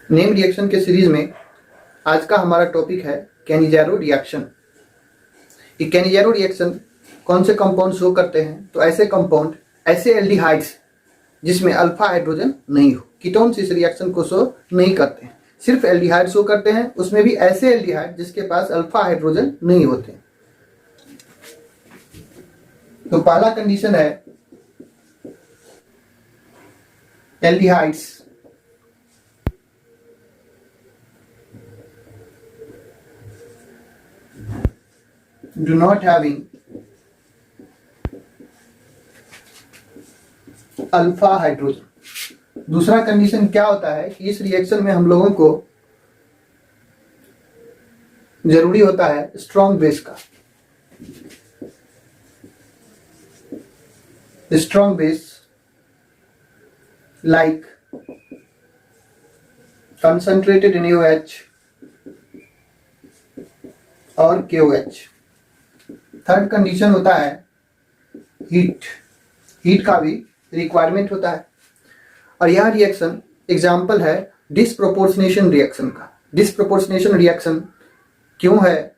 Name reaction के series में आज का हमारा टॉपिक है कैनिज़ारो रिएक्शन। ये कैनिज़ारो रिएक्शन कौन से कंपाउंड शो करते हैं? तो ऐसे कंपाउंड, ऐसे एल्डिहाइड्स जिसमें अल्फा हाइड्रोजन नहीं हो, कीटोन्स इस रिएक्शन को शो नहीं करते हैं, सिर्फ एल्डिहाइड शो करते हैं, उसमें भी ऐसे एल्डिहाइड जिसके पास अल्फा हाइड्रोजन नहीं होते। तो पहला कंडीशन है aldehydes do not having alpha hydrogen. दूसरा कंडीशन क्या होता है कि इस रिएक्शन में हम लोगों को जरूरी होता है स्ट्रॉन्ग बेस का। Strong base like concentrated NaOH और KOH। थर्ड कंडीशन होता है हीट का भी रिक्वायरमेंट होता है। और यह रिएक्शन एग्जाम्पल है डिसप्रोपोर्शनेशन रिएक्शन का। डिसप्रोपोर्शनेशन रिएक्शन क्यों है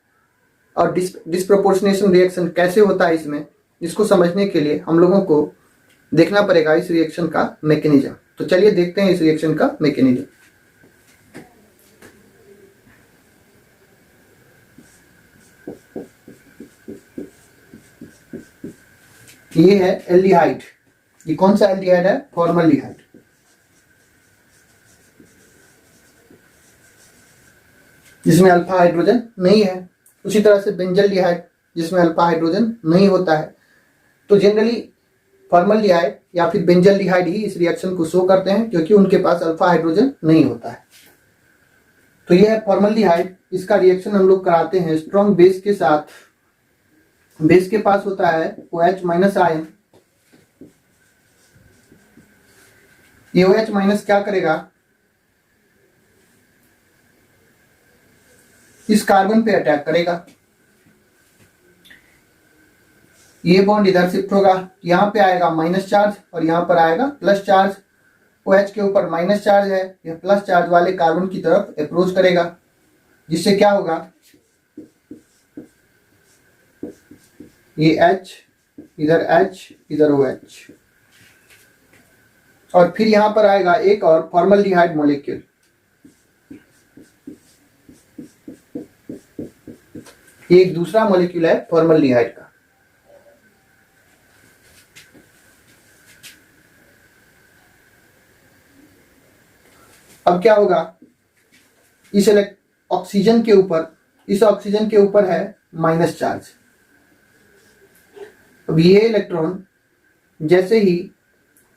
और डिसप्रोपोर्शनेशन रिएक्शन कैसे होता है, इसको समझने के लिए हम लोगों को देखना पड़ेगा इस रिएक्शन का मैकेनिज्म। तो चलिए देखते हैं इस रिएक्शन का मैकेनिज्म। ये है एल्डिहाइड। ये कौन सा एल्डिहाइड है? फॉर्मल्डिहाइड। जिसमें अल्फा हाइड्रोजन नहीं है। उसी तरह से बेंजल्डिहाइड जिसमें अल्फा हाइड्रोजन नहीं होता है। तो जनरली फॉर्मल्डिहाइड या फिर बेंजल्डिहाइड ही इस रिएक्शन को शो करते हैं क्योंकि उनके पास अल्फा हाइड्रोजन नहीं होता है। तो यह है फॉर्मल्डिहाइड। इसका रिएक्शन हम लोग कराते हैं स्ट्रॉन्ग बेस के साथ। बेस के पास होता है OH माइनस आयन। ये OH माइनस क्या करेगा? इस कार्बन पे अटैक करेगा। ये बॉन्ड इधर शिफ्ट होगा, यहां पे आएगा माइनस चार्ज और यहां पर आएगा प्लस चार्ज। OH के ऊपर माइनस चार्ज है, यह प्लस चार्ज वाले कार्बन की तरफ अप्रोच करेगा, जिससे क्या होगा? ये H इधर H इधर OH और फिर यहां पर आएगा एक और फॉर्मल्डिहाइड मॉलिक्यूल। ये एक दूसरा मॉलिक्यूल है फॉर्मल्डिहाइड का। अब क्या होगा? इस ऑक्सीजन के ऊपर है माइनस चार्ज। अब ये इलेक्ट्रॉन जैसे ही,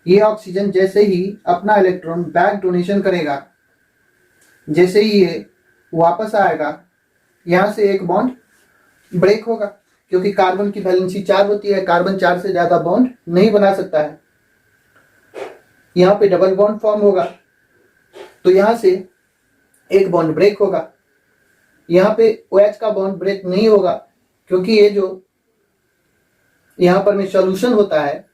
ये ऑक्सीजन जैसे ही अपना इलेक्ट्रॉन बैक डोनेशन करेगा, जैसे ही ये वापस आएगा, यहां से एक बॉन्ड ब्रेक होगा क्योंकि कार्बन की वैलेंसी 4 होती है। कार्बन 4 से ज्यादा बॉन्ड नहीं बना सकता है। यहां पे डबल बॉन्ड फॉर्म होगा, तो यहां से एक बॉन्ड ब्रेक होगा। यहां पे OH का बॉन्ड ब्रेक नहीं होगा क्योंकि ये जो यहां पर में सॉल्यूशन होता है,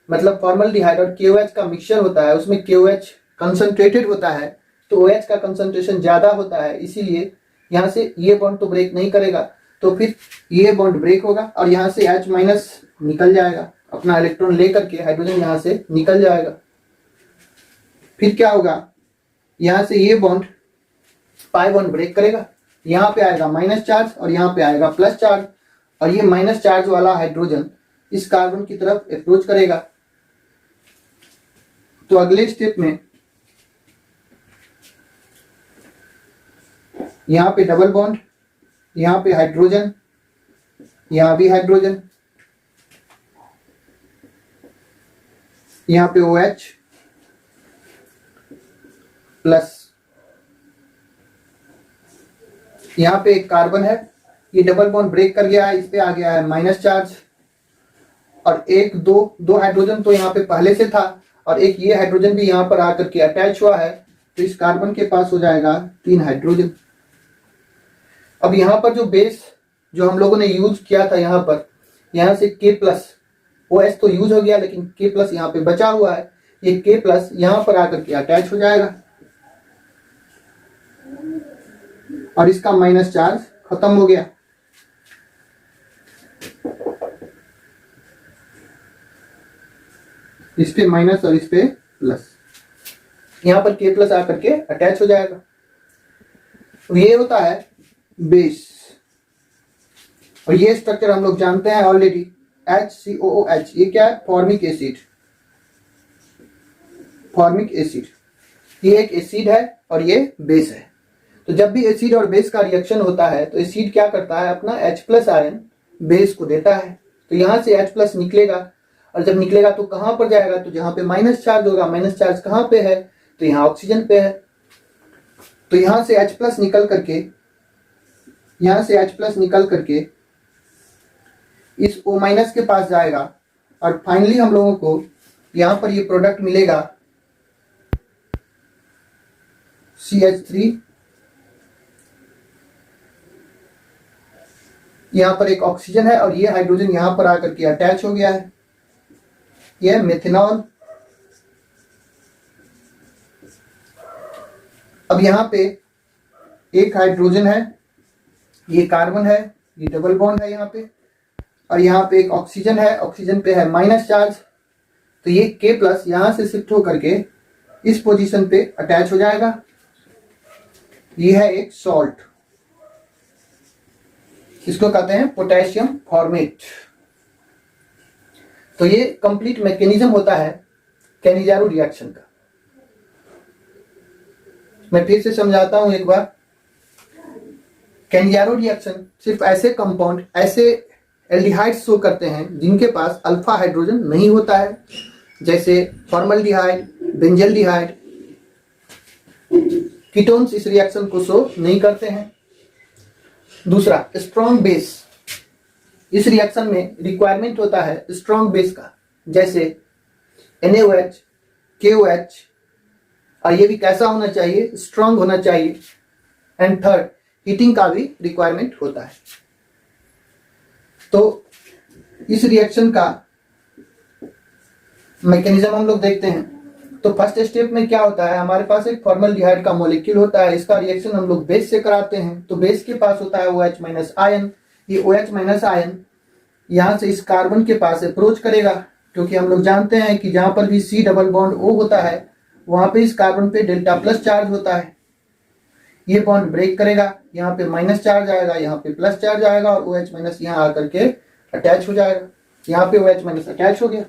मतलब फॉर्मल्डिहाइड और KOH का मिक्सचर होता है, उसमें KOH कंसंट्रेटेड होता है तो OH का कंसंट्रेशन ज्यादा होता है, इसीलिए यहां से ये बॉन्ड तो ब्रेक नहीं करेगा। तो फिर ये बॉन्ड ब्रेक होगा और यहां से H माइनस निकल जाएगा, अपना इलेक्ट्रॉन लेकर के हाइड्रोजन यहां से निकल जाएगा। फिर क्या होगा? यहां से ये बॉन्ड पाई बॉन्ड ब्रेक करेगा, यहां पे आएगा माइनस चार्ज और यहां पे आएगा प्लस चार्ज और ये माइनस चार्ज वाला हाइड्रोजन इस कार्बन की तरफ अप्रोच करेगा। तो अगले स्टेप में यहां पे डबल बॉन्ड, यहां पे हाइड्रोजन, यहां भी हाइड्रोजन, यहां पे OH प्लस, यहां पे एक कार्बन है, ये डबल बॉन्ड ब्रेक कर गया है, इस पे आ गया है माइनस चार्ज और एक दो हाइड्रोजन तो यहाँ पे पहले से था और एक ये हाइड्रोजन भी यहाँ पर आकर के अटैच हुआ है, तो इस कार्बन के पास हो जाएगा 3 हाइड्रोजन। अब यहाँ पर जो बेस जो हम लोगों ने यूज किया था, यहाँ से K प्लस OH तो यूज हो गया लेकिन K प्लस यहाँ पे बचा हुआ है, ये K प्लस यहाँ पर आकर के अटैच हो जाएगा। और इसका माइनस चार्ज खत्म हो गया। इस पे माइनस और इस पे प्लस, यहां पर K प्लस आकर के अटैच हो जाएगा। तो ये होता है बेस, और ये स्ट्रक्चर हम लोग जानते हैं ऑलरेडी, HCOOH। ये क्या है? Formic acid. फॉर्मिक एसिड ये एक एसिड है और ये बेस है। तो जब भी एसिड और बेस का रिएक्शन होता है तो एसिड क्या करता है? अपना H प्लस आयन बेस को देता है। तो यहां से H प्लस निकलेगा, और जब निकलेगा तो कहां पर जाएगा? तो जहां पे माइनस चार्ज होगा। माइनस चार्ज कहां पे है? तो यहाँ ऑक्सीजन पे है। तो यहां से H प्लस निकल करके, यहां से H प्लस निकल करके इस O माइनस के पास जाएगा, और फाइनली हम लोगों को यहां पर ये प्रोडक्ट मिलेगा CH3। यहां पर एक ऑक्सीजन है और ये हाइड्रोजन यहां पर आकर के अटैच हो गया है। यह मेथनॉल। अब यहां पे एक हाइड्रोजन है, ये कार्बन है, ये डबल बॉन्ड है यहां पे, और यहां पे एक ऑक्सीजन है, ऑक्सीजन पे है माइनस चार्ज। तो ये K प्लस यहां से शिफ्ट होकर के इस पोजीशन पे अटैच हो जाएगा। ये है एक सॉल्ट, इसको कहते हैं पोटेशियम फॉर्मेट। तो ये कंप्लीट मैकेनिज्म होता है कैनिजारो रिएक्शन का। मैं फिर से समझाता हूं एक बार। कैनिजारो रिएक्शन सिर्फ ऐसे कंपाउंड, ऐसे एल्डिहाइड्स शो करते हैं जिनके पास अल्फा हाइड्रोजन नहीं होता है, जैसे फॉर्मल्डिहाइड, बेंजल्डिहाइड। कीटोन्स इस रिएक्शन को शो नहीं करते हैं। दूसरा, स्ट्रॉन्ग बेस। इस रिएक्शन में रिक्वायरमेंट होता है स्ट्रॉन्ग बेस का, जैसे NaOH, KOH, और ये भी कैसा होना चाहिए? स्ट्रॉन्ग होना चाहिए। एंड थर्ड, हीटिंग का भी रिक्वायरमेंट होता है। तो इस रिएक्शन का मैकेनिज्म हम लोग देखते हैं। तो फर्स्ट स्टेप में क्या होता है? हमारे पास एक फॉर्मल्डिहाइड का मॉलिक्यूल होता है, इसका रिएक्शन हम लोग बेस से कराते हैं। तो बेस के पास होता है OH माइनस आयन। ये OH माइनस आयन यहां से इस कार्बन के पास अप्रोच करेगा, क्योंकि हम लोग जानते हैं कि जहां पर भी C डबल बॉन्ड O होता है वहां पे इस कार्बन पे डेल्टा प्लस चार्ज होता है। ये बॉन्ड ब्रेक करेगा, यहाँ पे माइनस चार्ज आएगा, यहाँ पे प्लस चार्ज आएगा, और OH माइनस यहाँ आकर के अटैच हो जाएगा। यहाँ पे OH माइनस अटैच हो गया।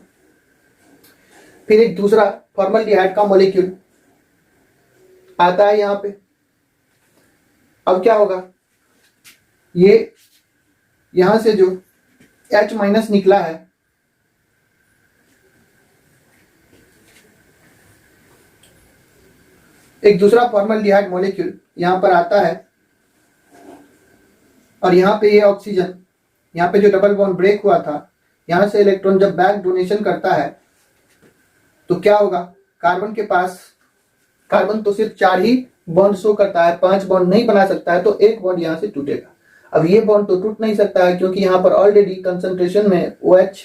फिर एक दूसरा फॉर्मल्डिहाइड का मॉलिक्यूल आता है यहाँ पे। अब क्या होगा? ये यहां से जो H माइनस निकला है, एक दूसरा फॉर्मल्डिहाइड मॉलिक्यूल यहां पर आता है, और यहां पे ये ऑक्सीजन, यहां पे जो डबल बॉन्ड ब्रेक हुआ था, यहां से इलेक्ट्रॉन जब बैक डोनेशन करता है तो क्या होगा? कार्बन के पास, कार्बन तो सिर्फ 4 ही बॉन्ड शो करता है, 5 बॉन्ड नहीं बना सकता है, तो एक बॉन्ड यहां से टूटेगा। अब ये बॉन्ड तो टूट नहीं सकता है, क्योंकि यहाँ पर ऑलरेडी कंसंट्रेशन में OH,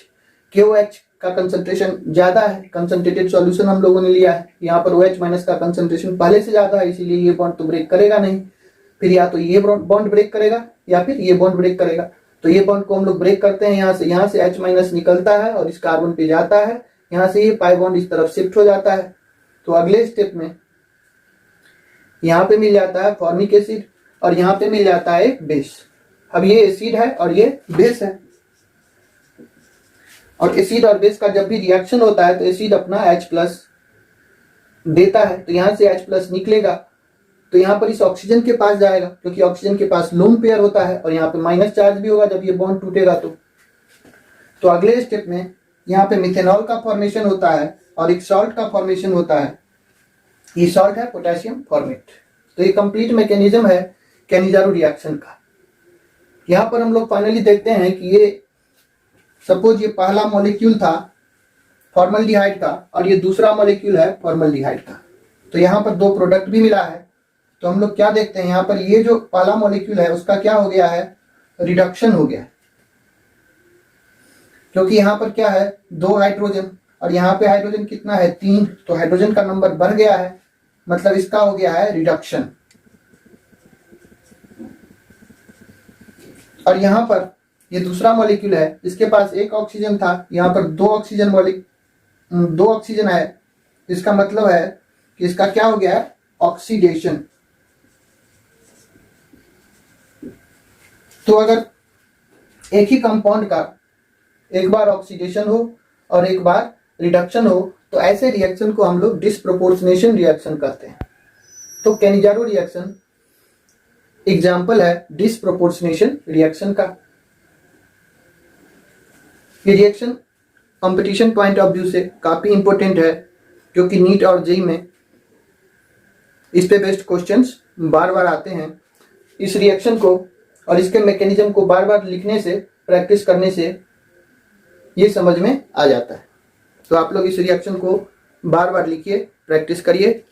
KOH का कंसंट्रेशन ज्यादा है। कंसंट्रेटेड सॉल्यूशन हम लोगों ने लिया है, यहाँ पर OH माइनस का कंसंट्रेशन पहले से ज्यादा है, इसीलिए ये बॉन्ड तो ब्रेक करेगा नहीं। फिर या तो ये बॉन्ड ब्रेक करेगा या फिर ये बॉन्ड ब्रेक करेगा। तो ये बॉन्ड को हम लोग ब्रेक करते हैं, यहाँ से H माइनस निकलता है और इस कार्बन पे जाता है, यहाँ से ये पाई बॉन्ड इस तरफ शिफ्ट हो जाता है। तो अगले स्टेप में यहाँ पे मिल जाता है फॉर्मिक एसिड, और यहाँ पे मिल जाता है एक बेस। अब ये एसिड है और ये बेस है, और एसिड और बेस का जब भी रिएक्शन होता है तो एसिड अपना H प्लस देता है, तो यहां से H प्लस निकलेगा, तो यहां पर इस ऑक्सीजन के पास जाएगा, क्योंकि ऑक्सीजन के पास लोन पेयर होता है, और यहाँ पे माइनस चार्ज भी होगा जब ये बॉन्ड टूटेगा। तो अगले स्टेप में यहाँ पे मिथेनॉल का फॉर्मेशन होता है और एक सॉल्ट का फॉर्मेशन होता है। ये सॉल्ट है पोटेशियम फॉर्मेट। तो ये कंप्लीट मैकेनिज्म है कैनिजारो रिएक्शन का। यहाँ पर हम लोग फाइनली देखते हैं कि ये सपोज ये पहला मॉलिक्यूल था फॉर्मल्डिहाइड का, और ये दूसरा मॉलिक्यूल है फॉर्मल्डिहाइड का। तो यहाँ पर 2 प्रोडक्ट भी मिला है। तो हम लोग क्या देखते हैं, यहाँ पर ये जो पहला मॉलिक्यूल है उसका क्या हो गया है? रिडक्शन हो गया, क्योंकि यहाँ पर क्या है? 2 हाइड्रोजन, और यहाँ पे हाइड्रोजन कितना है? 3। तो हाइड्रोजन का नंबर बढ़ गया है, मतलब इसका हो गया है रिडक्शन। और यहाँ पर ये दूसरा मॉलिक्यूल है, इसके पास एक ऑक्सीजन था, यहाँ पर दो ऑक्सीजन है। इसका मतलब है कि इसका क्या हो गया है, ऑक्सीडेशन। तो अगर एक ही कंपाउंड का एक बार ऑक्सीडेशन हो और एक बार रिडक्शन हो तो ऐसे रिएक्शन को हम लोग डिस्प्रोपोर्शनेशन रिएक्शन कहते हैं। तो कैनिजारो रिएक्शन एग्जाम्पल है डिस्प्रोपोर्शनेशन रिएक्शन का। ये reaction competition point of view से काफी इंपॉर्टेंट है, क्योंकि नीट और जेईई में इस पे बेस्ड क्वेश्चंस बार बार आते हैं। इस रिएक्शन को और इसके मैकेनिज्म को बार बार लिखने से, प्रैक्टिस करने से ये समझ में आ जाता है। तो आप लोग इस रिएक्शन को बार बार लिखिए, प्रैक्टिस करिए।